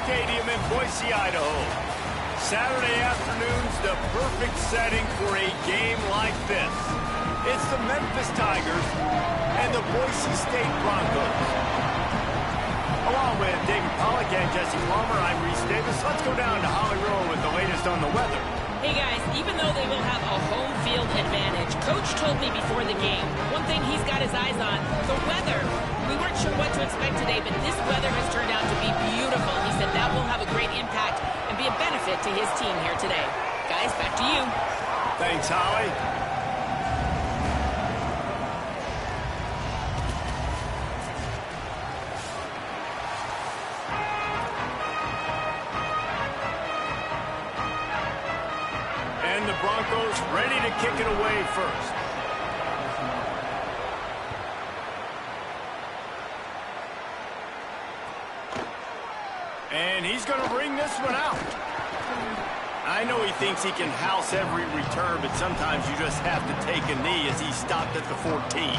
Stadium in Boise, Idaho. Saturday afternoon's the perfect setting for a game like this. It's the Memphis Tigers and the Boise State Broncos. Along with David Pollack and Jesse Palmer, I'm Reese Davis. Let's go down to Hollywood with the latest on the weather. Hey guys, even though they will have a home field advantage, Coach told me before the game, one thing he's got his eyes on, the weather. We weren't sure what to expect today, but this weather has turned out to be beautiful. He said that will have a great impact and be a benefit to his team here today. Guys, back to you. Thanks, Holly. And the Broncos ready to kick it away first. And he's going to bring this one out. I know he thinks he can house every return, but sometimes you just have to take a knee as he stopped at the 14.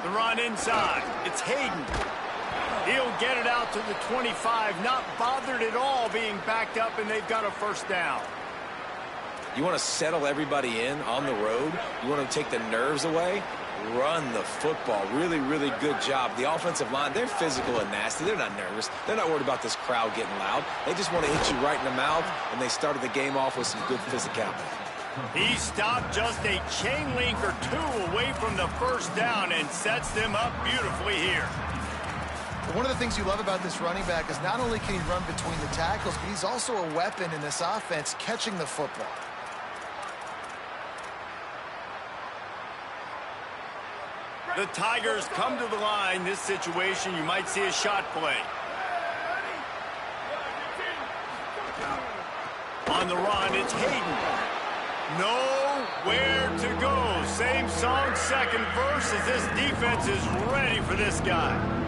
The run inside. It's Hayden. He'll get it out to the 25, not bothered at all being backed up, and they've got a first down. You want to settle everybody in on the road? You want to take the nerves away? Run the football. Really, really good job. The offensive line, they're physical and nasty. They're not nervous. They're not worried about this crowd getting loud. They just want to hit you right in the mouth, and they started the game off with some good physicality. He stopped just a chain link or two away from the first down and sets them up beautifully here. One of the things you love about this running back is not only can he run between the tackles, but he's also a weapon in this offense catching the football. The Tigers come to the line. This situation, you might see a shot play. On the run, it's Hayden. Nowhere to go. Same song, second verse, as this defense is ready for this guy.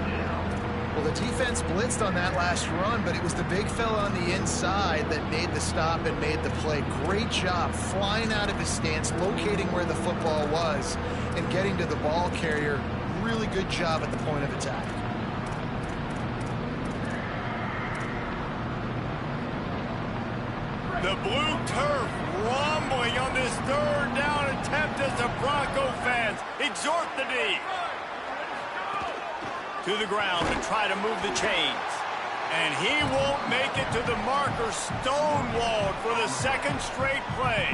Well, the defense blitzed on that last run, but it was the big fella on the inside that made the stop and made the play. Great job flying out of his stance, locating where the football was, and getting to the ball carrier. Really good job at the point of attack. The blue turf rumbling on this third down attempt as the Bronco fans exhort the D. To the ground to try to move the chains. And he won't make it to the marker, stonewalled for the second straight play.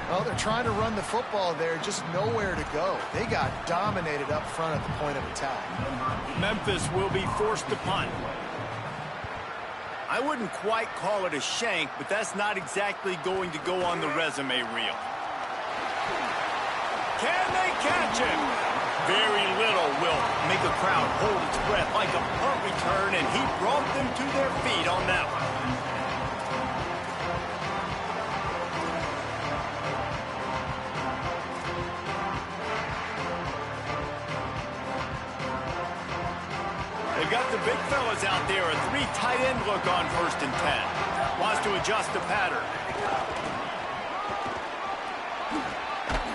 Well, they're trying to run the football there, just nowhere to go. They got dominated up front at the point of attack. Memphis will be forced to punt. I wouldn't quite call it a shank, but that's not exactly going to go on the resume reel. Can they catch him? Very little will make a crowd hold its breath like a punt return, and he brought them to their feet on that one. They've got the big fellas out there, a three tight end look on 1st and 10. Wants to adjust the pattern.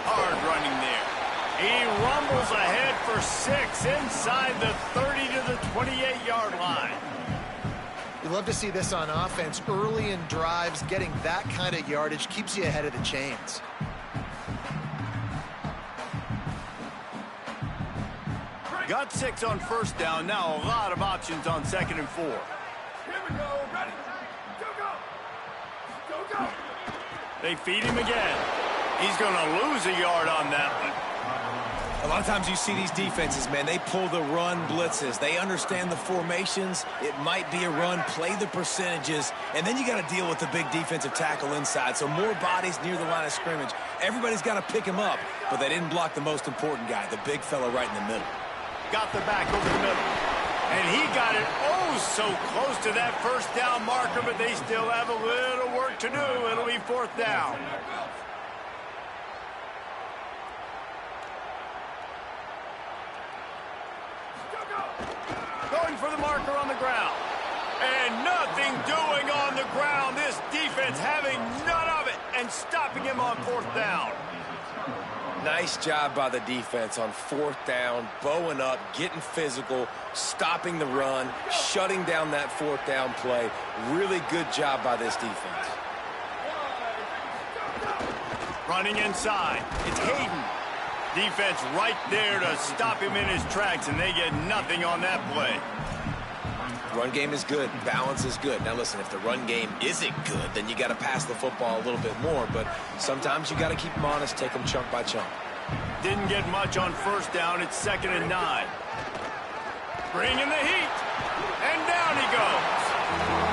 Hard running there. He rumbles ahead for 6 inside the 30 to the 28-yard line. You love to see this on offense. Early in drives, getting that kind of yardage keeps you ahead of the chains. Got 6 on 1st down. Now a lot of options on 2nd and 4. Here we go. Ready? Go, go. Go, go. They feed him again. He's going to lose a yard on that one. A lot of times you see these defenses, man, they pull the run blitzes. They understand the formations. It might be a run, play the percentages, and then you got to deal with the big defensive tackle inside. So more bodies near the line of scrimmage. Everybody's got to pick him up, but they didn't block the most important guy, the big fella right in the middle. Got the back over the middle. And he got it so close to that first down marker, but they still have a little work to do. It'll be 4th down. Going for the marker on the ground. And nothing doing on the ground. This defense having none of it and stopping him on 4th down. Nice job by the defense on 4th down, bowing up, getting physical, stopping the run, shutting down that 4th down play. Really good job by this defense. Running inside. It's Hayden. Defense right there to stop him in his tracks, and they get nothing on that play. Run game is good. Balance is good. Now, listen, if the run game isn't good, then you got to pass the football a little bit more. But sometimes you got to keep them honest, take them chunk by chunk. Didn't get much on 1st down. It's 2nd and 9. Bringing the heat. And down he goes.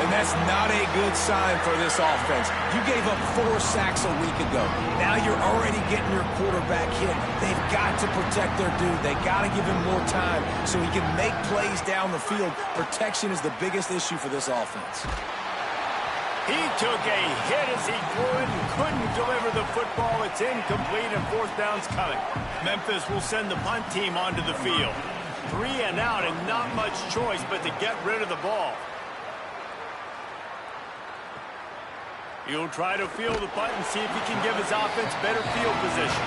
And that's not a good sign for this offense. You gave up 4 sacks a week ago. Now you're already getting your quarterback hit. They've got to protect their dude. They got to give him more time so he can make plays down the field. Protection is the biggest issue for this offense. He took a hit as he threw it and couldn't deliver the football. It's incomplete and 4th down's coming. Memphis will send the punt team onto the field. 3 and out and not much choice but to get rid of the ball. He'll try to field the punt and see if he can give his offense better field position.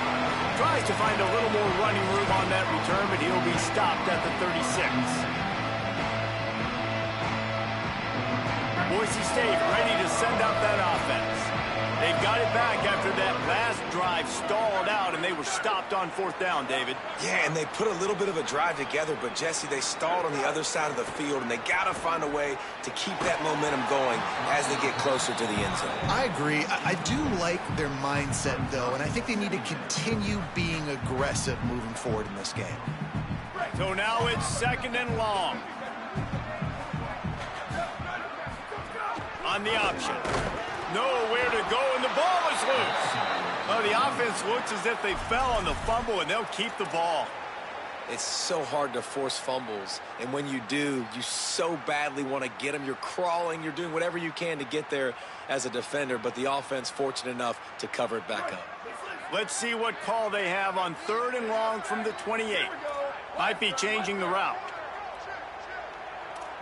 Tries to find a little more running room on that return, but he'll be stopped at the 36. Boise State ready to send out that offense. They've got it back after that last drive stalled out, and they were stopped on 4th down, David. Yeah, and they put a little bit of a drive together, but, Jesse, they stalled on the other side of the field, and they got to find a way to keep that momentum going as they get closer to the end zone. I agree. I do like their mindset, though, and I think they need to continue being aggressive moving forward in this game. So now it's 2nd and long. On the option. Nowhere to go, and the ball is loose. Oh, the offense looks as if they fell on the fumble, and they'll keep the ball. It's so hard to force fumbles, and when you do, you so badly want to get them. You're crawling, you're doing whatever you can to get there as a defender, but the offense fortunate enough to cover it back up. Let's see what call they have on 3rd and long from the 28. Might be changing the route.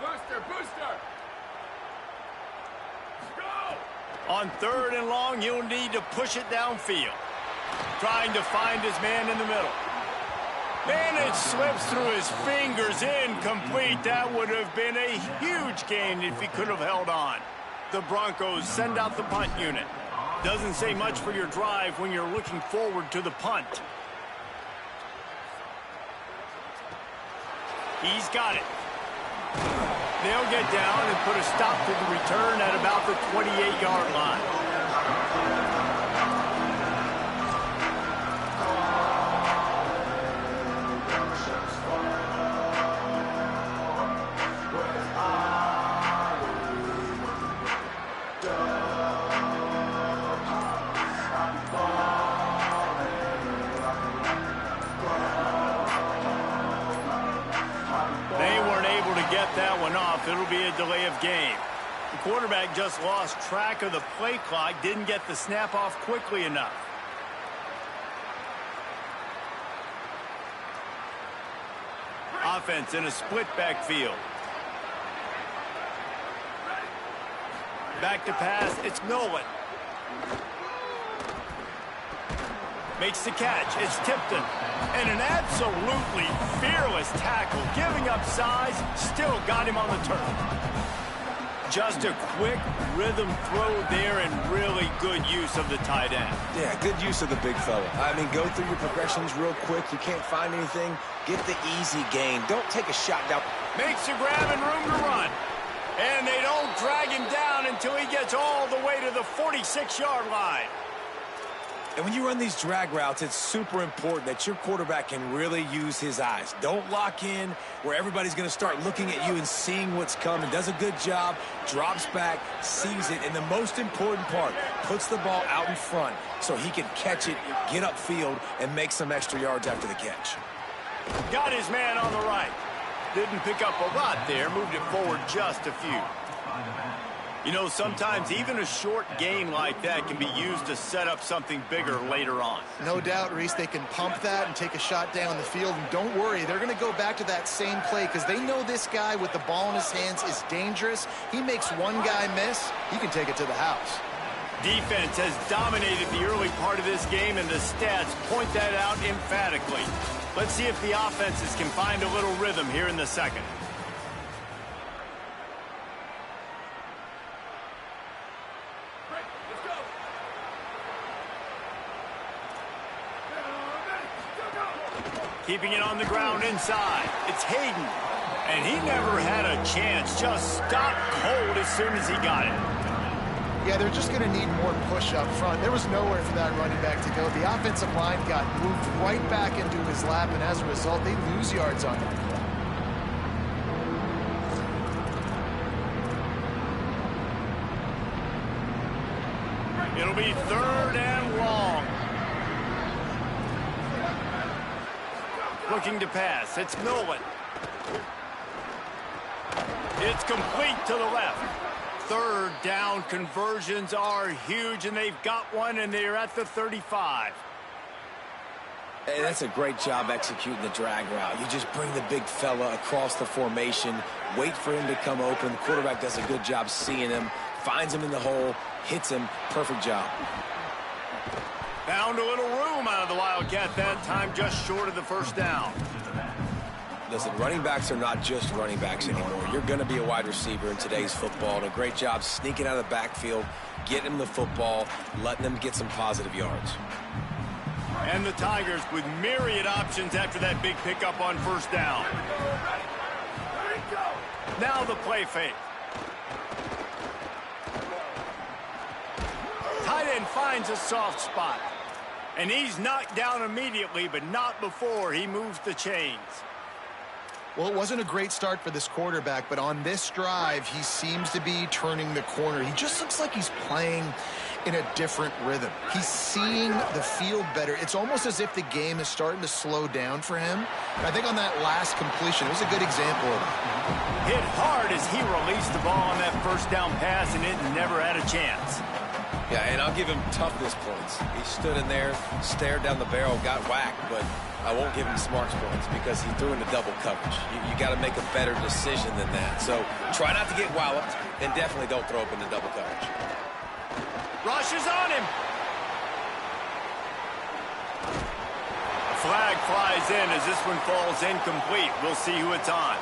Booster. On 3rd and long, you'll need to push it downfield. Trying to find his man in the middle. And it slips through his fingers, incomplete. That would have been a huge gain if he could have held on. The Broncos send out the punt unit. Doesn't say much for your drive when you're looking forward to the punt. He's got it. They'll get down and put a stop to the return at about the 28-yard line. That one off. It'll be a delay of game. The quarterback just lost track of the play clock, didn't get the snap off quickly enough. Offense in a split backfield. Back to pass. It's Nolan. Makes the catch. It's Tipton. And an absolutely fearless tackle. Giving up size, still got him on the turf. Just a quick rhythm throw there and really good use of the tight end. Yeah, good use of the big fella. I mean, go through your progressions real quick. You can't find anything. Get the easy gain. Don't take a shot down. Makes a grab and room to run. And they don't drag him down until he gets all the way to the 46-yard line. And when you run these drag routes, it's super important that your quarterback can really use his eyes. Don't lock in where everybody's going to start looking at you and seeing what's coming. Does a good job, drops back, sees it, and the most important part, puts the ball out in front so he can catch it, get upfield, and make some extra yards after the catch. Got his man on the right. Didn't pick up a lot there, moved it forward just a few. You know, sometimes even a short gain like that can be used to set up something bigger later on. No doubt, Reese, they can pump that and take a shot down the field. And don't worry, they're going to go back to that same play because they know this guy with the ball in his hands is dangerous. He makes one guy miss, he can take it to the house. Defense has dominated the early part of this game, and the stats point that out emphatically. Let's see if the offenses can find a little rhythm here in the second. Keeping it on the ground inside. It's Hayden. And he never had a chance. Just stopped cold as soon as he got it. Yeah, they're just going to need more push up front. There was nowhere for that running back to go. The offensive line got moved right back into his lap, and as a result, they lose yards on that play. It'll be 3rd and long. Looking to pass. It's Nolan. It's complete to the left. 3rd down conversions are huge, and they've got one, and they're at the 35. Hey, that's a great job executing the drag route. You just bring the big fella across the formation, wait for him to come open. The quarterback does a good job seeing him, finds him in the hole, hits him. Perfect job. Found a little room out of the Wildcat that time, just short of the 1st down. Listen, running backs are not just running backs anymore. You're going to be a wide receiver in today's football. And a great job sneaking out of the backfield, getting them the football, letting them get some positive yards. And the Tigers with myriad options after that big pickup on 1st down. Now the play fake. Tight end finds a soft spot. And he's knocked down immediately, but not before he moves the chains. Well, it wasn't a great start for this quarterback, but on this drive, he seems to be turning the corner. He just looks like he's playing in a different rhythm. He's seeing the field better. It's almost as if the game is starting to slow down for him. And I think on that last completion, it was a good example of it. Hit hard as he released the ball on that 1st down pass, and it never had a chance. Yeah, and I'll give him toughness points. He stood in there, stared down the barrel, got whacked, but I won't give him smarts points because he threw into double coverage. You got to make a better decision than that. So try not to get walloped, and definitely don't throw up into double coverage. Rush is on him. A flag flies in as this one falls incomplete. We'll see who it's on.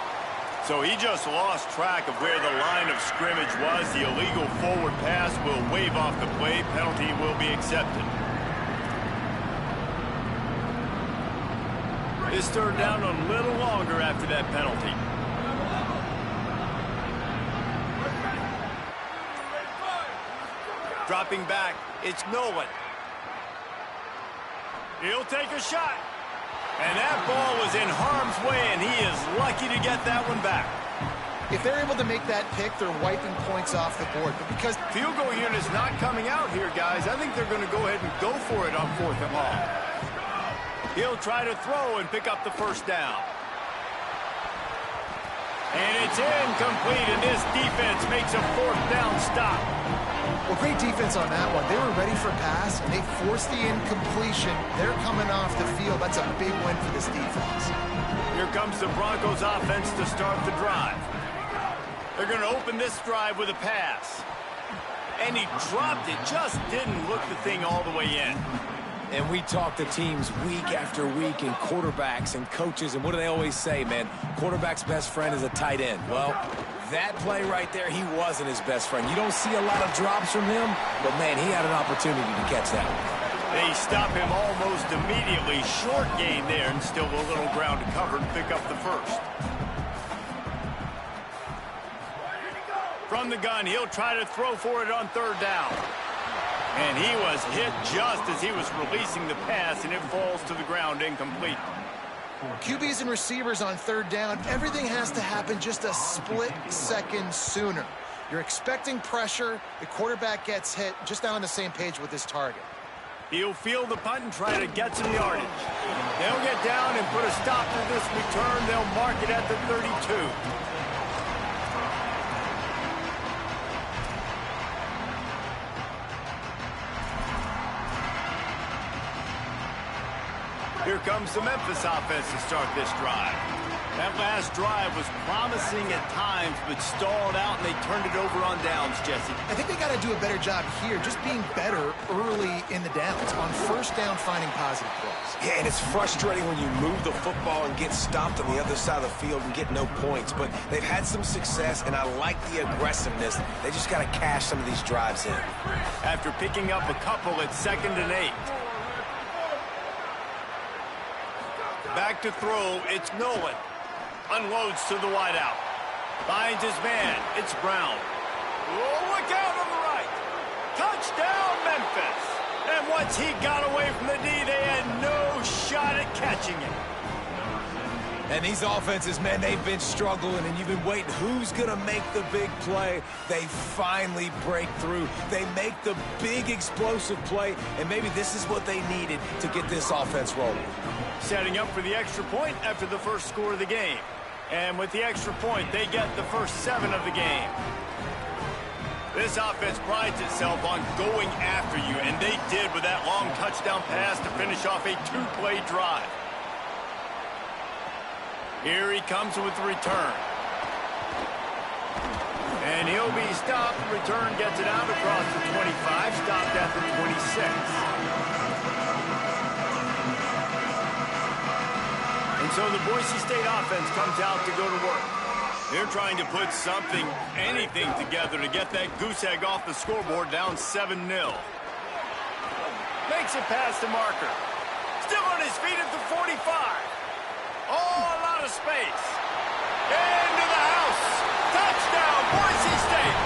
So he just lost track of where the line of scrimmage was. The illegal forward pass will wave off the play. Penalty will be accepted. This 3rd down a little longer after that penalty. Dropping back, it's Nolan. He'll take a shot. And that ball was in harm's way, and he is lucky to get that one back. If they're able to make that pick, they're wiping points off the board. But because field goal unit is not coming out here, guys, I think they're going to go ahead and go for it on 4th and long. He'll try to throw and pick up the 1st down. And it's incomplete, and this defense makes a 4th down stop. Well, great defense on that one. They were ready for pass, and they forced the incompletion. They're coming off the field. That's a big win for this defense. Here comes the Broncos offense to start the drive. They're going to open this drive with a pass. And he dropped it, just didn't look the thing all the way in. And we talk to teams week after week, and quarterbacks and coaches, and what do they always say, man? Quarterback's best friend is a tight end. Well, that play right there, he wasn't his best friend. You don't see a lot of drops from him, but, man, he had an opportunity to catch that one. They stop him almost immediately. Short gain there, and still a little ground to cover and pick up the 1st. From the gun, he'll try to throw for it on 3rd down. And he was hit just as he was releasing the pass, and it falls to the ground incomplete. QBs and receivers on 3rd down, everything has to happen just a split second sooner. You're expecting pressure, the quarterback gets hit, just not on the same page with his target. He'll field the punt and try to get some yardage. They'll get down and put a stop to this return. They'll mark it at the 32. Here comes the Memphis offense to start this drive. That last drive was promising at times, but stalled out, and they turned it over on downs, Jesse. I think they got to do a better job here, just being better early in the downs, on first down finding positive plays. Yeah, and it's frustrating when you move the football and get stopped on the other side of the field and get no points, but they've had some success, and I like the aggressiveness. They just got to cash some of these drives in. After picking up a couple at 2nd and 8. Back to throw, it's Nolan. Unloads to the wideout. Finds his man. It's Brown. Oh, look out on the right. Touchdown, Memphis. And once he got away from the D, they had no shot at catching him. And these offenses, man, they've been struggling, and you've been waiting. Who's going to make the big play? They finally break through. They make the big explosive play, and maybe this is what they needed to get this offense rolling. Setting up for the extra point after the first score of the game. And with the extra point, they get the first 7 of the game. This offense prides itself on going after you, and they did with that long touchdown pass to finish off a 2-play drive. Here he comes with the return. And he'll be stopped. Return gets it out across the 25, stopped at the 26. And so the Boise State offense comes out to go to work. They're trying to put something, anything together to get that goose egg off the scoreboard, down 7-0. Makes it past the marker. Still on his feet at the 45. Oh, a lot of space. Into the house. Touchdown, Boise State.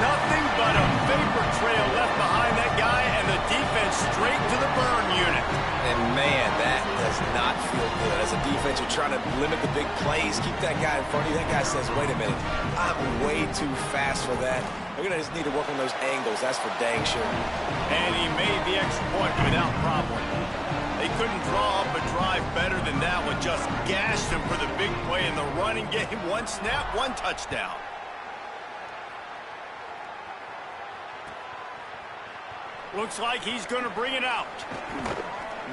Nothing but a vapor trail left behind that guy, and the defense straight to the burn unit. And, man, that does not feel good. As a defense, you're trying to limit the big plays, keep that guy in front of you. That guy says, wait a minute, I'm way too fast for that. We're going to just need to work on those angles. That's for dang sure. And he made the extra point without problem. They couldn't draw up a drive better than that one. Just gashed him for the big play in the running game. 1 snap, 1 touchdown. Looks like he's going to bring it out.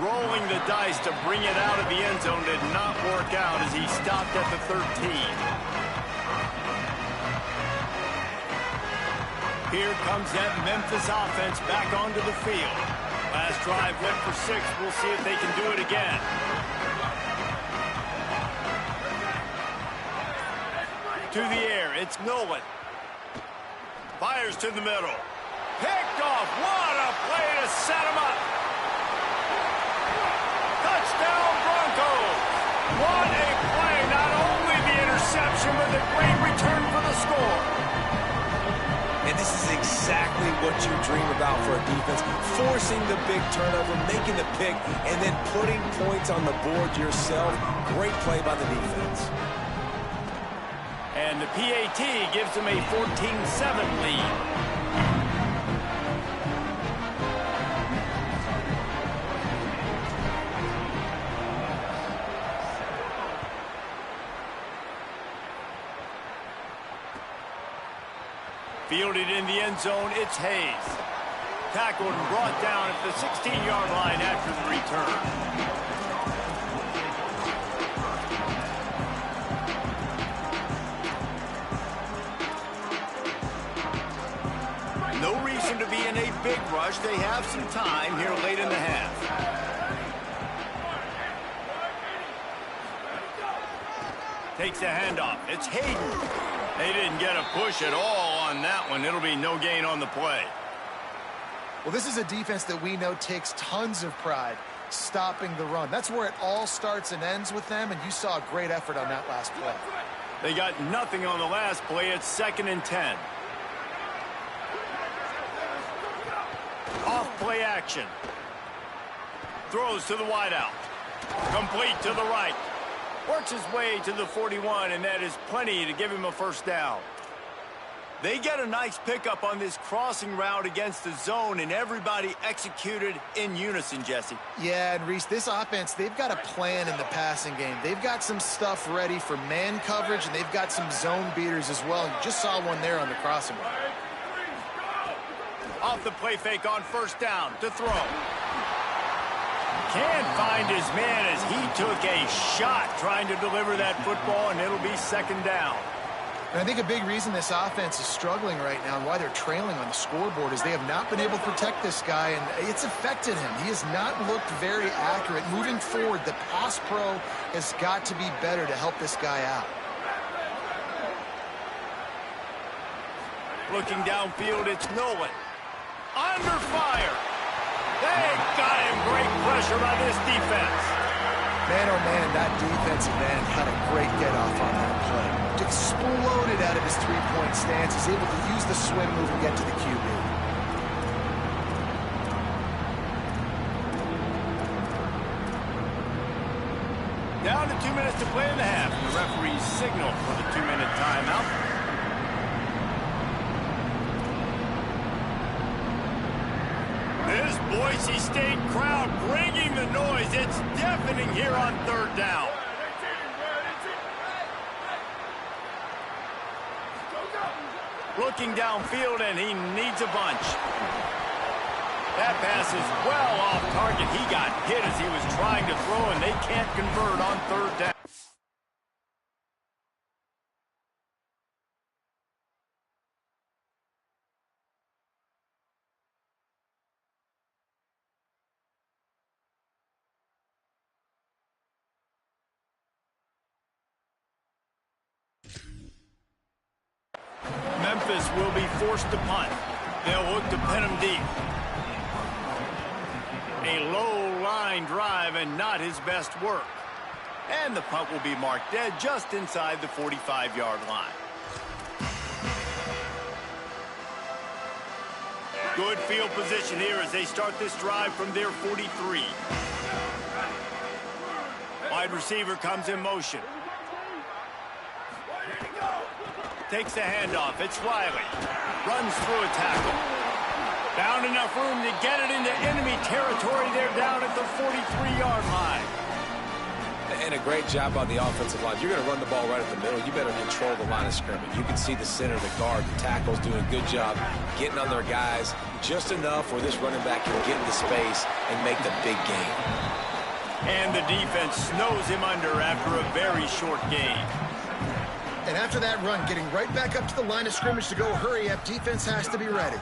Rolling the dice to bring it out of the end zone did not work out as he stopped at the 13. Here comes that Memphis offense back onto the field. Last drive went for 6. We'll see if they can do it again. To the air, it's Nolan. Fires to the middle. Picked off. What a play to set him up. Touchdown, Broncos. What a play. Not only the interception, but the great return for the score. And this is exactly what you dream about for a defense. Forcing the big turnover, making the pick, and then putting points on the board yourself. Great play by the defense. And the PAT gives them a 14-7 lead. Fielded in the end zone, it's Hayes. Tackled and brought down at the 16-yard line after the return. No reason to be in a big rush. They have some time here late in the half. Takes the handoff. It's Hayden. They didn't get a push at all on that one. It'll be no gain on the play. Well, this is a defense that we know takes tons of pride stopping the run. That's where it all starts and ends with them, and you saw a great effort on that last play. They got nothing on the last play. It's 2nd and 10. Off play action. Throws to the wideout. Complete to the right. Works his way to the 41, and that is plenty to give him a first down. They get a nice pickup on this crossing route against the zone, and everybody executed in unison, Jesse. Yeah, and Reese, this offense, they've got a plan in the passing game. They've got some stuff ready for man coverage, and they've got some zone beaters as well. You just saw one there on the crossing route. Off the play fake on first down to throw. Can't find his man as he took a shot trying to deliver that football, and it'll be second down. And I think a big reason this offense is struggling right now and why they're trailing on the scoreboard is they have not been able to protect this guy, and it's affected him. He has not looked very accurate. Moving forward, the pass pro has got to be better to help this guy out. Looking downfield, it's Nolan. Under fire. They got him. Great pressure by this defense. Man, oh man, that defensive end had a great get-off on that play. Exploded out of his three-point stance. He's able to use the swim move and get to the QB. Down to 2 minutes to play in the half. The referee's signal for the 2-minute timeout. This Boise State crowd bringing the noise. It's deafening here on third down. Looking downfield, and he needs a bunch. That pass is well off target. He got hit as he was trying to throw, and they can't convert on third down. Memphis will be forced to punt. They'll look to pin him deep. A low line drive and not his best work. And the punt will be marked dead just inside the 45-yard line. Good field position here as they start this drive from their 43. Wide receiver comes in motion. Takes the handoff. It's Riley. Runs through a tackle. Found enough room to get it into enemy territory. They're down at the 43-yard line. And a great job on the offensive line. If you're going to run the ball right at the middle, you better control the line of scrimmage. You can see the center, the guard, the tackles doing a good job getting on their guys just enough where this running back can get into space and make the big game. And the defense snows him under after a very short game. And after that run, getting right back up to the line of scrimmage to go hurry up, defense has to be ready.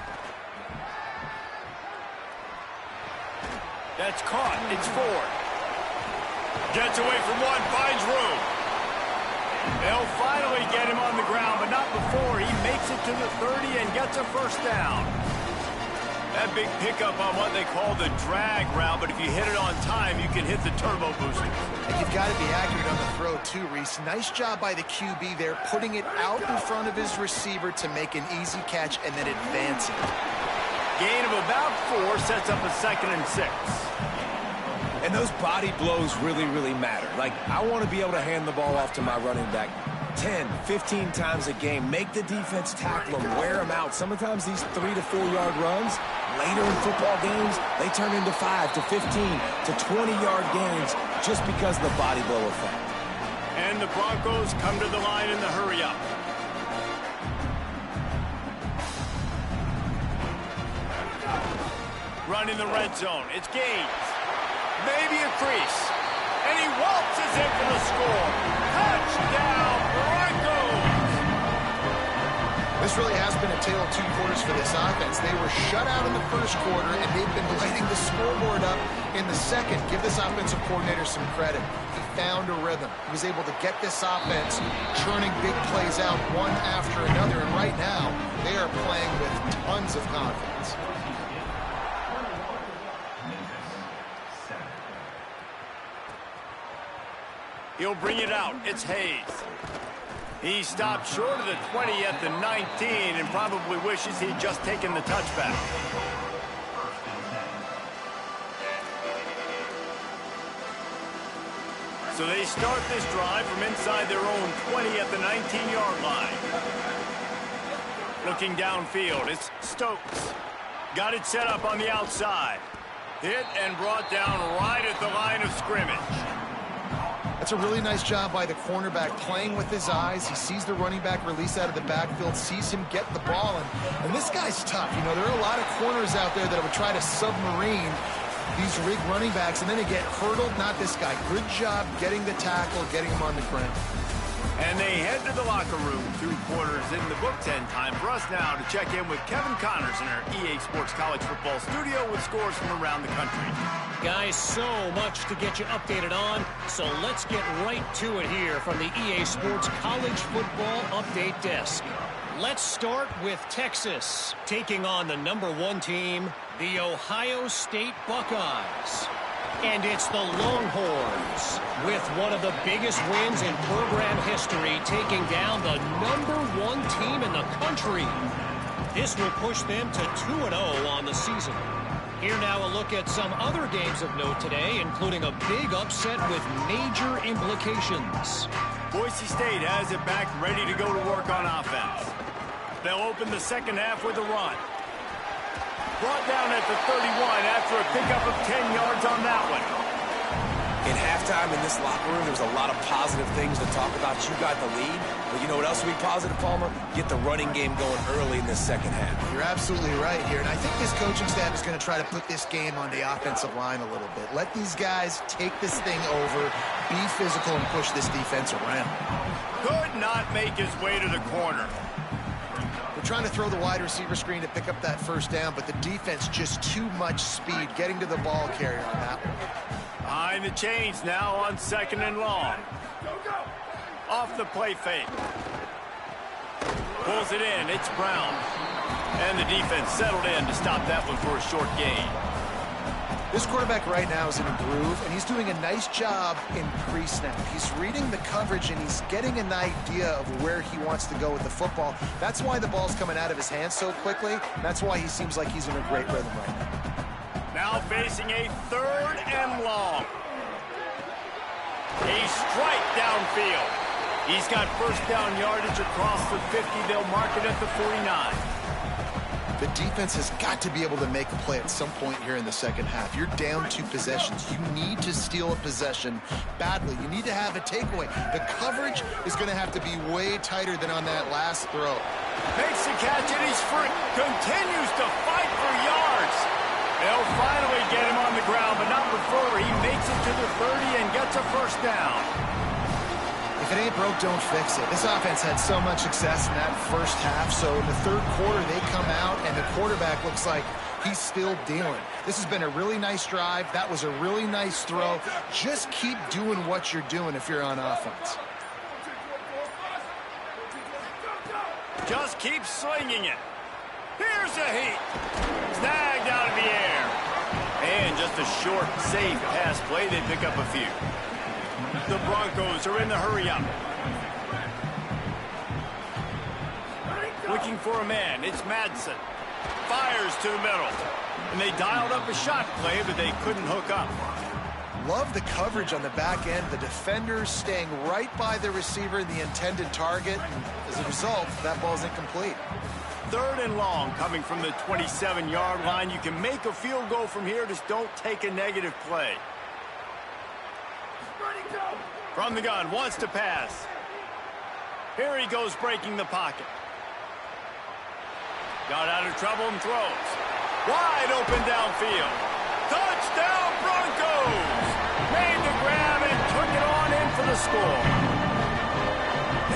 That's caught. It's Ford. Gets away from one, finds room. They'll finally get him on the ground, but not before he makes it to the 30 and gets a first down. That big pickup on what they call the drag route, but if you hit it on time, you can hit the turbo booster. And you've got to be accurate on the throw too, Reese. Nice job by the QB there, putting it out in front of his receiver to make an easy catch and then advance it. Gain of about 4 sets up a 2nd and 6. And those body blows really, really matter. Like, I want to be able to hand the ball off to my running back 10, 15 times a game. Make the defense tackle them, wear them out. Sometimes these 3 to 4 yard runs, later in football games, they turn into 5 to 15 to 20-yard gains just because of the body blow effect. And the Broncos come to the line in the hurry-up. Run in the red zone. It's Gaines. Maybe a crease. And he waltzes in for the score. Touchdown, Broncos! This really has been a tale of two quarters for this offense. They were shut out in the first quarter, and they've been lighting the scoreboard up in the second. Give this offensive coordinator some credit. He found a rhythm. He was able to get this offense churning big plays out one after another, and right now, they are playing with tons of confidence. He'll bring it out. It's Hayes. He stopped short of the 20 at the 19 and probably wishes he'd just taken the touchback. So they start this drive from inside their own 20 at the 19-yard line. Looking downfield, it's Stokes. Got it set up on the outside. Hit and brought down right at the line of scrimmage. That's a really nice job by the cornerback, playing with his eyes. He sees the running back release out of the backfield, sees him get the ball, and this guy's tough. You know, there are a lot of corners out there that would try to submarine these rig running backs, and then they get hurdled. Not this guy. Good job getting the tackle, getting him on the ground. And they head to the locker room. 2 quarters in the books, and time for us now to check in with Kevin Connors in our EA Sports College Football studio with scores from around the country. Guys, so much to get you updated on, so let's get right to it here from the EA Sports College Football Update Desk. Let's start with Texas, taking on the #1 team, the Ohio State Buckeyes. And it's the Longhorns, with one of the biggest wins in program history, taking down the #1 team in the country. This will push them to 2-0 on the season. Here now a look at some other games of note today, including a big upset with major implications. Boise State has it back, ready to go to work on offense. They'll open the second half with a run. Brought down at the 31 after a pickup of 10 yards on that one. In halftime in this locker room, there was a lot of positive things to talk about. You got the lead, but you know what else would be positive, Palmer? Get the running game going early in this second half. You're absolutely right here, and I think this coaching staff is going to try to put this game on the offensive line a little bit. Let these guys take this thing over, be physical, and push this defense around. Could not make his way to the corner. We're trying to throw the wide receiver screen to pick up that first down, but the defense just too much speed getting to the ball carrier on that one. Behind the chains now on 2nd and long. Off the play fake. Pulls it in. It's Brown. And the defense settled in to stop that one for a short gain. This quarterback right now is in a groove, and he's doing a nice job in pre-snap. He's reading the coverage, and he's getting an idea of where he wants to go with the football. That's why the ball's coming out of his hands so quickly. That's why he seems like he's in a great rhythm right now. Now facing a 3rd and long. A strike downfield. He's got first down yardage across the 50. They'll mark it at the 49. The defense has got to be able to make a play at some point here in the second half. You're down 2 possessions. You need to steal a possession badly. You need to have a takeaway. The coverage is going to have to be way tighter than on that last throw. Makes the catch, and he's free. Continues to fight for yards. They'll finally get him on the ground, but not before he makes it to the 30 and gets a first down. If it ain't broke, don't fix it. This offense had so much success in that first half, so in the 3rd quarter, they come out, and the quarterback looks like he's still dealing. This has been a really nice drive. That was a really nice throw. Just keep doing what you're doing if you're on offense. Just keep slinging it. Here's a heat. Snagged out of the air. And just a short, safe pass play. They pick up a few. The Broncos are in the hurry-up. Looking for a man. It's Madsen. Fires to the middle. And they dialed up a shot play, but they couldn't hook up. Love the coverage on the back end. The defenders staying right by the receiver, the intended target. And as a result, that ball's incomplete. 3rd and long coming from the 27-yard line. You can make a field goal from here. Just don't take a negative play. From the gun, wants to pass. Here he goes breaking the pocket. Got out of trouble and throws. Wide open downfield. Touchdown Broncos! Made the grab and took it on in for the score.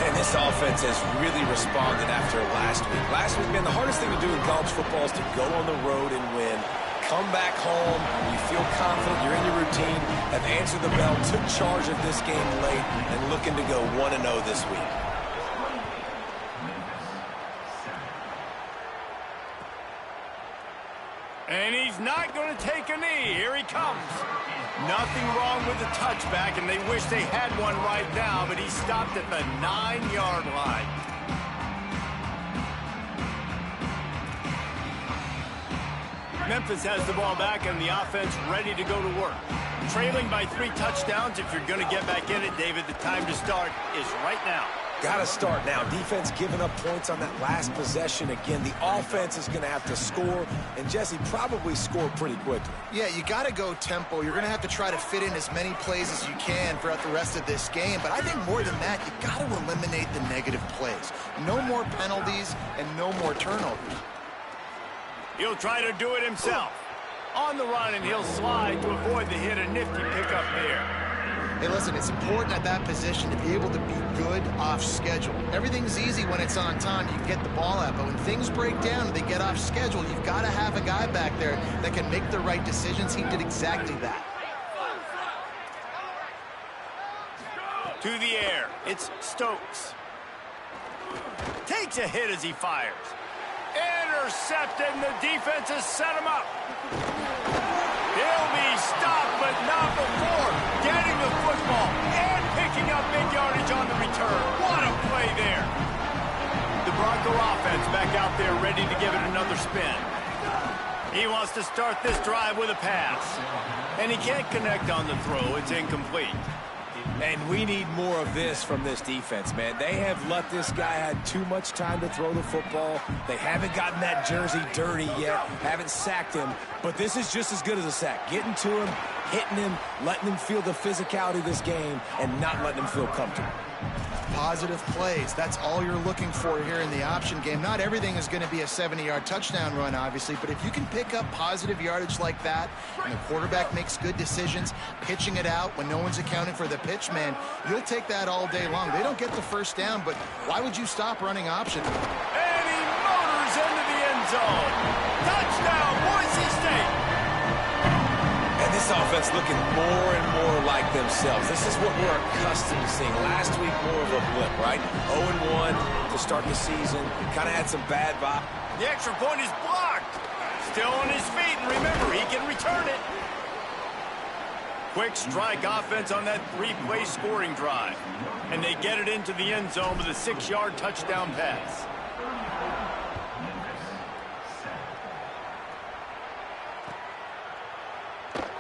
And this offense has really responded after last week. Last week, man, the hardest thing to do in college football is to go on the road and win. Come back home, you feel confident, you're in your routine, have answered the bell, took charge of this game late, and looking to go 1-0 this week. And he's not going to take a knee. Here he comes. Nothing wrong with the touchback, and they wish they had one right now, but he stopped at the 9-yard line. Memphis has the ball back, and the offense ready to go to work. Trailing by 3 touchdowns. If you're going to get back in it, David, the time to start is right now. Got to start now. Defense giving up points on that last possession. Again, the offense is going to have to score, and Jesse probably score pretty quickly. Yeah, you got to go tempo. You're going to have to try to fit in as many plays as you can throughout the rest of this game. But I think more than that, you got to eliminate the negative plays. No more penalties and no more turnovers. He'll try to do it himself. On the run, and he'll slide to avoid the hit. A nifty pickup there. Hey, listen, it's important at that position to be able to be good off schedule. Everything's easy when it's on time. You can get the ball out, but when things break down and they get off schedule, you've got to have a guy back there that can make the right decisions. He did exactly that. To the air, it's Stokes. Takes a hit as he fires. Intercepted, and the defense has set him up. He'll be stopped, but not before getting the football and picking up big yardage on the return. What a play there. The Bronco offense back out there ready to give it another spin. He wants to start this drive with a pass. And he can't connect on the throw. It's incomplete. And we need more of this from this defense, man. They have let this guy have too much time to throw the football. They haven't gotten that jersey dirty yet, haven't sacked him. But this is just as good as a sack. Getting to him, hitting him, letting him feel the physicality of this game, and not letting him feel comfortable. Positive plays. That's all you're looking for here in the option game. Not everything is going to be a 70-yard touchdown run, obviously, but if you can pick up positive yardage like that, and the quarterback makes good decisions, pitching it out when no one's accounting for the pitch, man, you'll take that all day long. They don't get the first down, but why would you stop running option? And he motors into the end zone. Touchdown, Boise State. And this offense looking more and more like themselves. This is what we're accustomed to seeing. Last week, more of a blip, right? 0-1 to start the season. Kind of had some bad vibes. The extra point is blocked. Still on his feet, and remember, he can return it. Quick strike offense on that three-play scoring drive. And they get it into the end zone with a 6-yard touchdown pass.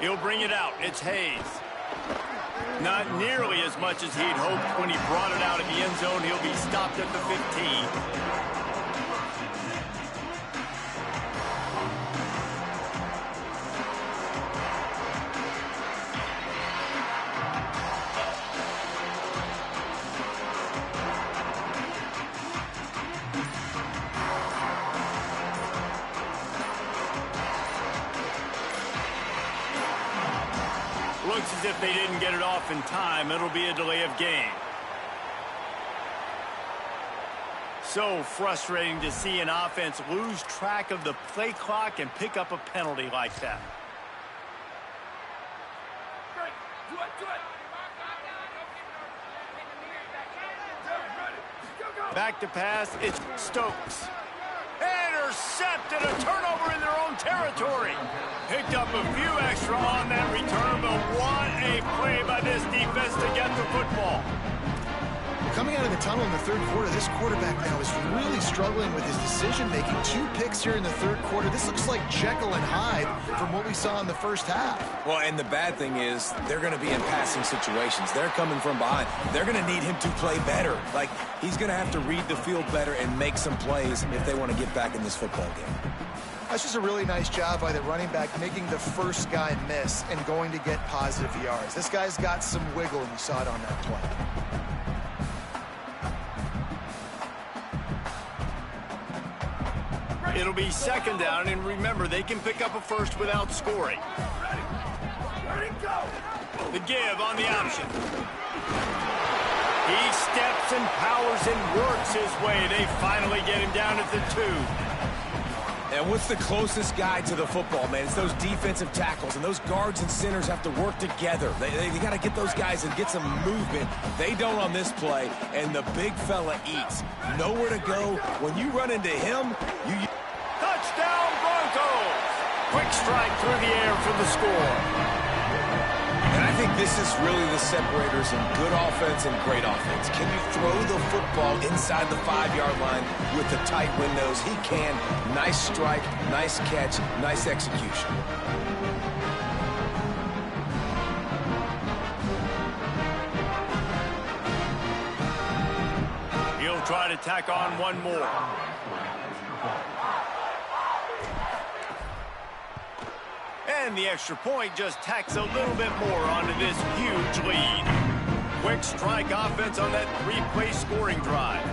He'll bring it out. It's Hayes. Not nearly as much as he'd hoped when he brought it out of the end zone. He'll be stopped at the 15. Looks as if they didn't get it off in time. It'll be a delay of game. So frustrating to see an offense lose track of the play clock and pick up a penalty like that. Back to pass, it's Stokes. Intercepted, a turnover in their own territory. Picked up a few extra on that return, but what a play by this defense to get the football. Coming out of the tunnel in the third quarter, this quarterback now is really struggling with his decision-making. 2 picks here in the third quarter. This looks like Jekyll and Hyde from what we saw in the first half. Well, and the bad thing is they're going to be in passing situations. They're coming from behind. They're going to need him to play better. Like, he's going to have to read the field better and make some plays if they want to get back in this football game. That's just a really nice job by the running back, making the first guy miss and going to get positive yards. This guy's got some wiggle, and you saw it on that play. It'll be second down, and remember, they can pick up a first without scoring. Ready, go! The give on the option. He steps and powers and works his way. They finally get him down at the 2. And what's the closest guy to the football, man? It's those defensive tackles, and those guards and centers have to work together. They got to get those guys and get some movement. They don't on this play, and the big fella eats. Nowhere to go. When you run into him, you... Touchdown, Broncos! Quick strike through the air for the score. And I think this is really the separators in good offense and great offense. Can you throw the football inside the 5-yard line with the tight windows? He can. Nice strike, nice catch, nice execution. He'll try to tack on one more. And the extra point just tacks a little bit more onto this huge lead. Quick strike offense on that 3-play scoring drive.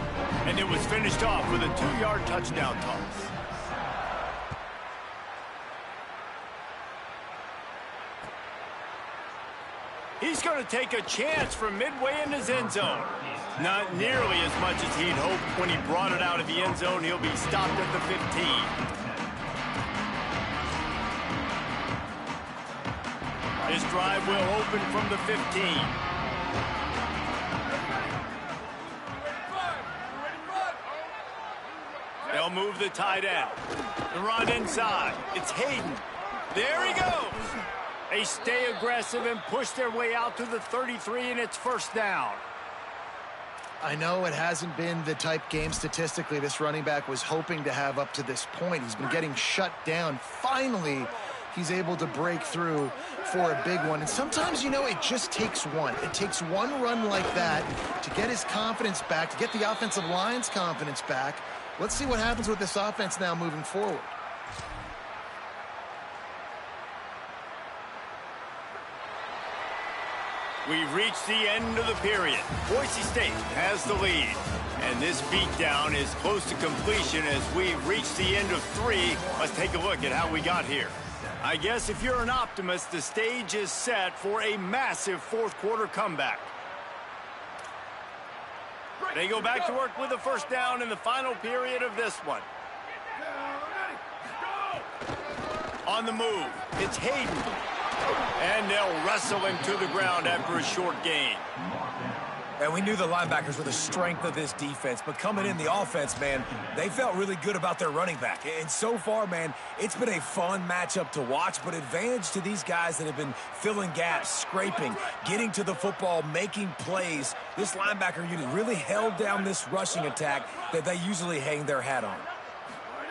And it was finished off with a 2-yard touchdown toss. to take a chance from midway in his end zone. Not nearly as much as he'd hoped when he brought it out of the end zone. He'll be stopped at the 15. This drive will open from the 15. They'll move the tight end. The run inside. It's Hayden. There he goes. They stay aggressive and push their way out to the 33, and it's first down. I know it hasn't been the type game statistically this running back was hoping to have up to this point. He's been getting shut down. Finally, he's able to break through for a big one. And sometimes, you know, it just takes one. It takes one run like that to get his confidence back, to get the offensive line's confidence back. Let's see what happens with this offense now moving forward. We've reached the end of the period. Boise State has the lead. And this beatdown is close to completion as we've reached the end of 3. Let's take a look at how we got here. I guess if you're an optimist, the stage is set for a massive fourth quarter comeback. They go back to work with the first down in the final period of this one. On the move, it's Hayden. And they'll wrestle him to the ground after a short gain. And we knew the linebackers were the strength of this defense, but coming in the offense, man, they felt really good about their running back. And so far, man, it's been a fun matchup to watch, but advantage to these guys that have been filling gaps, scraping, getting to the football, making plays. This linebacker unit really held down this rushing attack that they usually hang their hat on.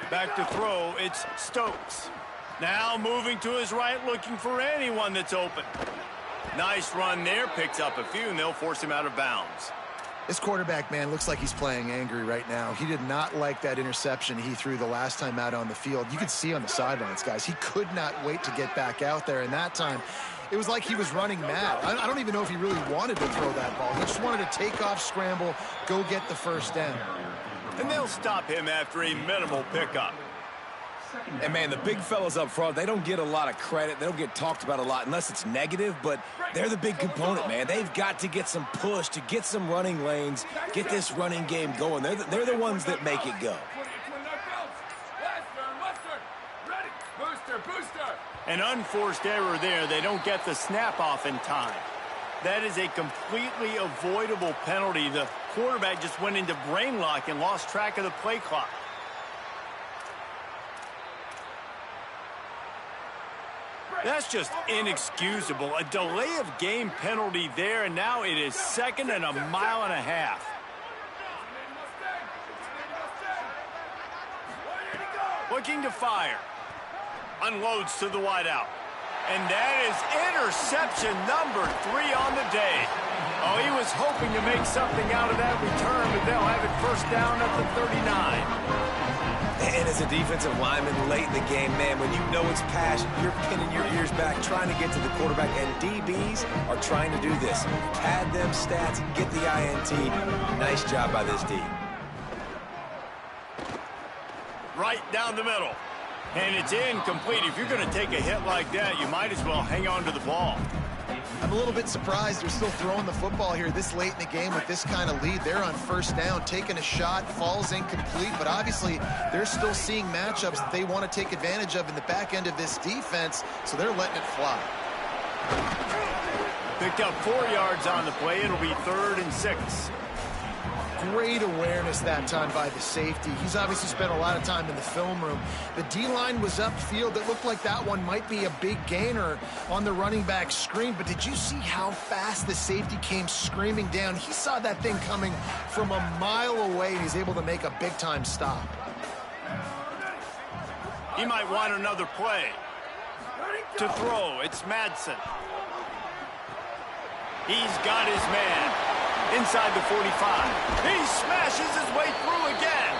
Back to throw, it's Stokes. Now moving to his right, looking for anyone that's open. Nice run there, picks up a few, and they'll force him out of bounds. This quarterback, man, looks like he's playing angry right now. He did not like that interception he threw the last time out on the field. You could see on the sidelines, guys, he could not wait to get back out there, and that time, it was like he was running mad. I don't even know if he really wanted to throw that ball. He just wanted to take off, scramble, go get the first down. And they'll stop him after a minimal pickup. And, man, the big fellas up front, they don't get a lot of credit. They don't get talked about a lot unless it's negative, but they're the big component, man. They've got to get some push, to get some running lanes, get this running game going. They're the ones that make it go. An unforced error there. They don't get the snap off in time. That is a completely avoidable penalty. The quarterback just went into brain lock and lost track of the play clock. That's just inexcusable. A delay of game penalty there, and now it is 2nd and a mile and a half. Looking to fire. Unloads to the wideout. And that is interception number 3 on the day. Oh, he was hoping to make something out of that return, but they'll have it first down at the 39. And as a defensive lineman late in the game, man, when you know it's passion, you're pinning your ears back, trying to get to the quarterback, and DBs are trying to do this. Pad them stats, get the INT. Nice job by this D. Right down the middle. And it's incomplete. If you're going to take a hit like that, you might as well hang on to the ball. I'm a little bit surprised they're still throwing the football here this late in the game with this kind of lead. They're on first down, taking a shot, falls incomplete, but obviously they're still seeing matchups that they want to take advantage of in the back end of this defense, so they're letting it fly. Picked up 4 yards on the play. It'll be 3rd and 6. Great awareness that time by the safety. He's obviously spent a lot of time in the film room. The D-line was upfield. It looked like that one might be a big gainer on the running back screen, but did you see how fast the safety came screaming down? He saw that thing coming from a mile away, and he's able to make a big-time stop. He might want another play. To throw, it's Madsen. He's got his man. Inside the 45. He smashes his way through again.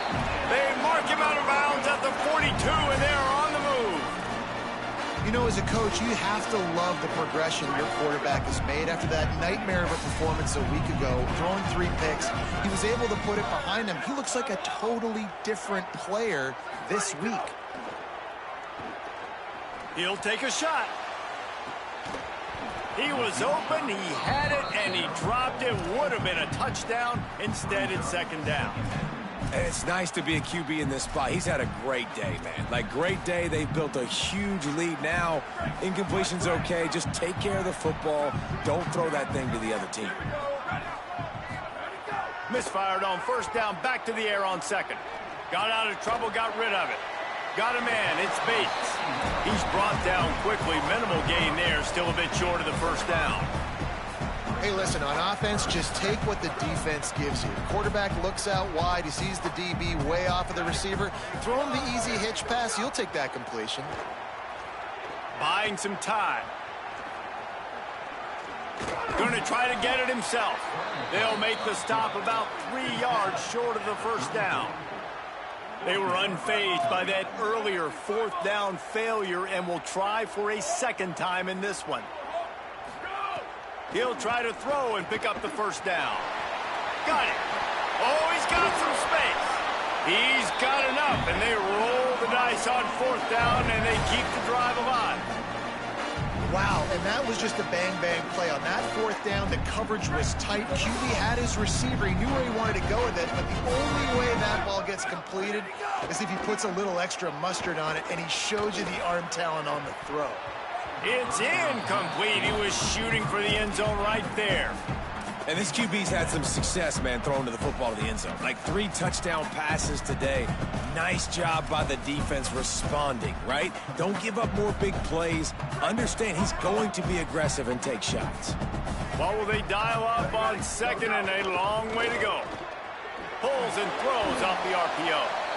They mark him out of bounds at the 42, and they're on the move. You know, as a coach, you have to love the progression your quarterback has made after that nightmare of a performance a week ago, throwing 3 picks. He was able to put it behind him. He looks like a totally different player this week. He'll take a shot. He was open, he had it, and he dropped it. Would have been a touchdown. Instead, it's second down. And it's nice to be a QB in this spot. He's had a great day, man. Like, great day. They've built a huge lead now. Incompletion's okay. Just take care of the football. Don't throw that thing to the other team. Misfired on first down, back to the air on second. Got out of trouble, got rid of it. Got a man, it's Bates. He's brought down quickly. Minimal gain there, still a bit short of the first down. Hey, listen, on offense, just take what the defense gives you. The quarterback looks out wide. He sees the DB way off of the receiver. Throw him the easy hitch pass. You'll take that completion. Buying some time. Going to try to get it himself. They'll make the stop about 3 yards short of the first down. They were unfazed by that earlier fourth down failure and will try for a second time in this one. He'll try to throw and pick up the first down. Got it. Oh, he's got some space. He's got enough, and they roll the dice on fourth down, and they keep the drive alive. Wow, and that was just a bang-bang play. On that fourth down, the coverage was tight. QB had his receiver. He knew where he wanted to go with it, but the only way that ball gets completed is if he puts a little extra mustard on it, and he shows you the arm talent on the throw. It's incomplete. He was shooting for the end zone right there. And this QB's had some success, man, throwing to the football to the end zone. Like 3 touchdown passes today. Nice job by the defense responding, right? Don't give up more big plays. Understand he's going to be aggressive and take shots. What will they dial up on second and a long way to go? Pulls and throws off the RPO.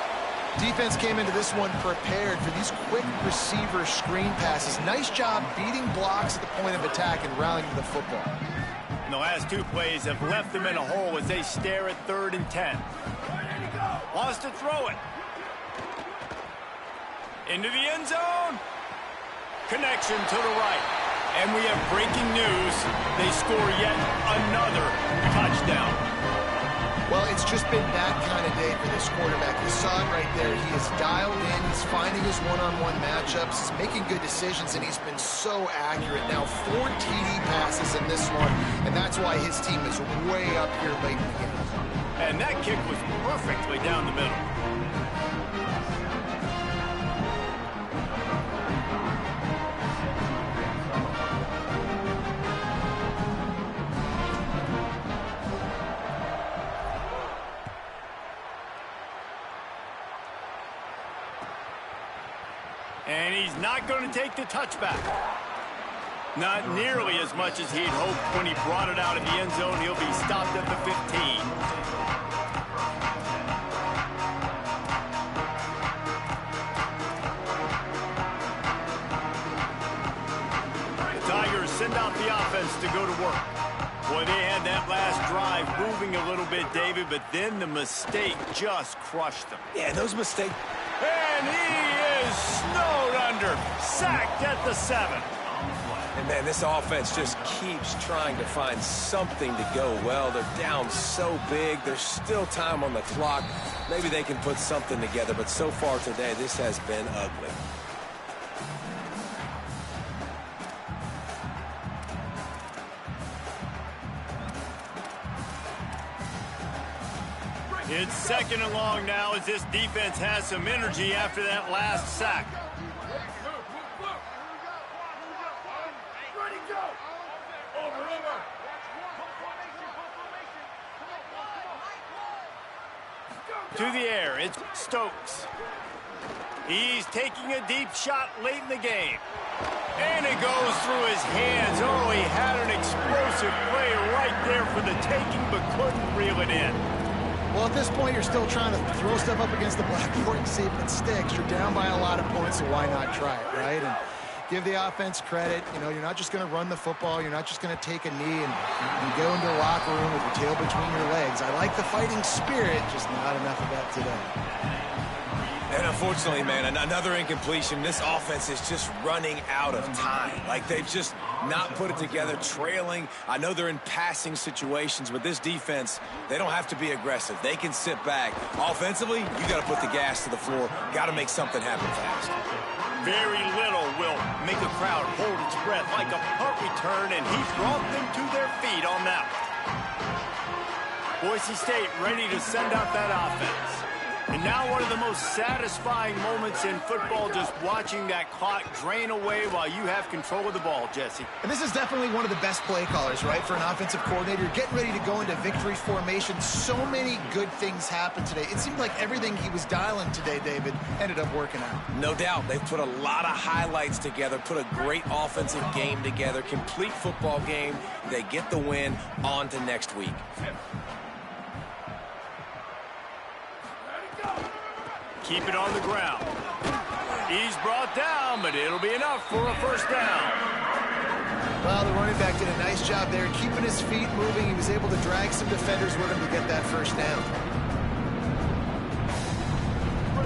Defense came into this one prepared for these quick receiver screen passes. Nice job beating blocks at the point of attack and rallying to the football. And the last 2 plays have left them in a hole as they stare at 3rd and 10. Wants to throw it. Into the end zone. Connection to the right. And we have breaking news. They score yet another touchdown. Well, it's just been that kind of day for this quarterback. You saw it right there. He is dialed in. He's finding his one-on-one matchups. He's making good decisions, and he's been so accurate. Now, 4 TD passes in this one, and that's why his team is way up here late in the game. And that kick was perfectly down the middle. And he's not going to take the touchback. Not nearly as much as he'd hoped when he brought it out of the end zone. He'll be stopped at the 15. The Tigers send out the offense to go to work. Boy, they had that last drive moving a little bit, David, but then the mistake just crushed them. Yeah, those mistakes. And he is snowed under, sacked at the 7. And, man, this offense just keeps trying to find something to go well. They're down so big. There's still time on the clock. Maybe they can put something together, but so far today, this has been ugly. It's 2nd and long now as this defense has some energy after that last sack. To the air, it's Stokes. He's taking a deep shot late in the game. And it goes through his hands. Oh, he had an explosive play right there for the taking, but couldn't reel it in. Well, at this point, you're still trying to throw stuff up against the blackboard and see if it sticks. You're down by a lot of points, so why not try it, right? And give the offense credit. You know, you're not just going to run the football. You're not just going to take a knee and go into the locker room with your tail between your legs. I like the fighting spirit, just not enough of that today. And unfortunately, man, another incompletion. This offense is just running out of time. Like, they've just not put it together, trailing. I know they're in passing situations, but this defense, they don't have to be aggressive. They can sit back. Offensively, you got to put the gas to the floor. Got to make something happen fast. Very little will make a crowd hold its breath like a punt return, and he brought them to their feet on that one. Boise State ready to send out that offense. And now one of the most satisfying moments in football, just watching that clock drain away while you have control of the ball, Jesse. And this is definitely one of the best play callers, right, for an offensive coordinator. Getting ready to go into victory formation. So many good things happened today. It seemed like everything he was dialing today, David, ended up working out. No doubt. They've put a lot of highlights together, put a great offensive game together, complete football game. They get the win. On to next week. Keep it on the ground. He's brought down, but it'll be enough for a first down. Well, the running back did a nice job there, keeping his feet moving. He was able to drag some defenders with him to get that first down.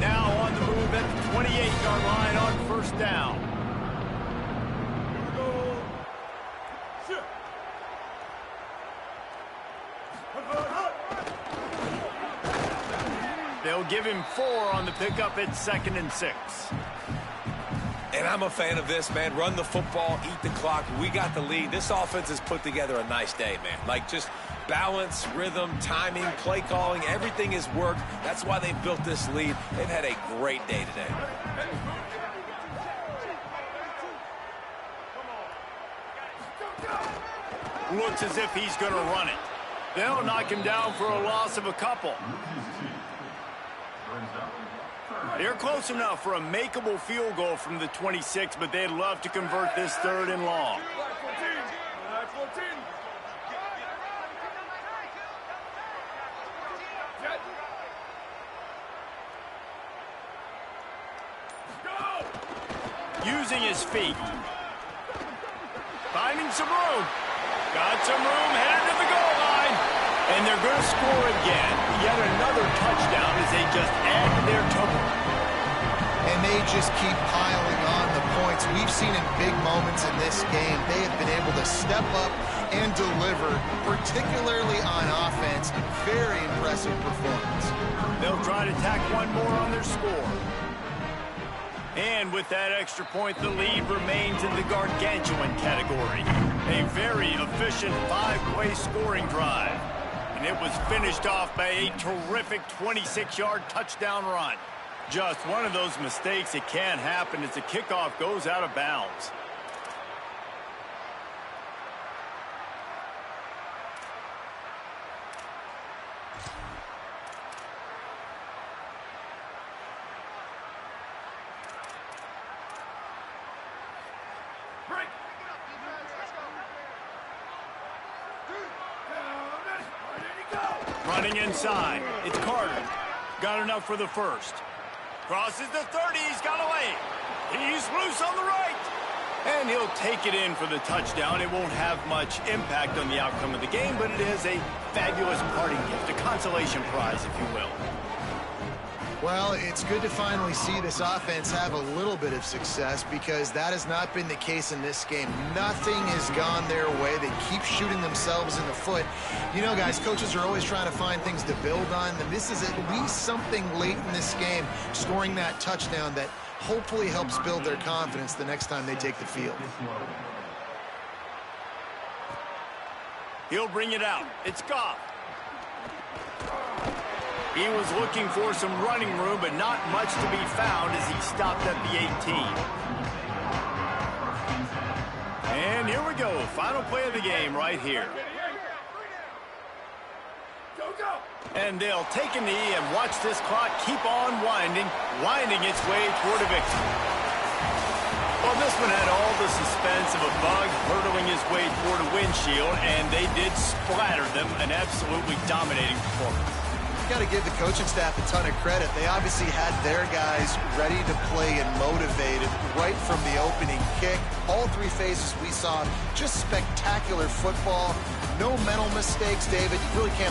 Now on the move at the 28-yard line on first down. They'll give him 4 on the pickup at 2nd and 6. And I'm a fan of this, man. Run the football, eat the clock. We got the lead. This offense has put together a nice day, man. Like, just balance, rhythm, timing, play calling, everything has worked. That's why they built this lead. They've had a great day today. Looks as if he's going to run it. They'll knock him down for a loss of a couple. They're close enough for a makeable field goal from the 26, but they'd love to convert this 3rd and long. Using his feet. Finding some room. Got some room, headed to the goal line. And they're going to score again. Yet another touchdown as they just add to their total. And they just keep piling on the points. We've seen in big moments in this game, they have been able to step up and deliver, particularly on offense. Very impressive performance. They'll try to tack one more on their score. And with that extra point, the lead remains in the gargantuan category. A very efficient 5-play scoring drive. And it was finished off by a terrific 26-yard touchdown run. Just one of those mistakes that can happen as the kickoff goes out of bounds. Running inside. It's Carter. Got enough for the first. Crosses the 30. He's got away. He's loose on the right. And he'll take it in for the touchdown. It won't have much impact on the outcome of the game, but it is a fabulous parting gift, a consolation prize, if you will. Well, it's good to finally see this offense have a little bit of success because that has not been the case in this game. Nothing has gone their way. They keep shooting themselves in the foot. You know, guys, coaches are always trying to find things to build on, and this is at least something late in this game, scoring that touchdown that hopefully helps build their confidence the next time they take the field. He'll bring it out. It's Goff. He was looking for some running room, but not much to be found as he stopped at the 18. And here we go. Final play of the game right here. And they'll take a knee and watch this clock keep on winding its way toward a victory. Well, this one had all the suspense of a bug hurtling his way toward a windshield, and they did splatter them. An absolutely dominating performance. Got to give the coaching staff a ton of credit. They obviously had their guys ready to play and motivated right from the opening kick. All 3 phases we saw just spectacular football. No mental mistakes, David. You really can't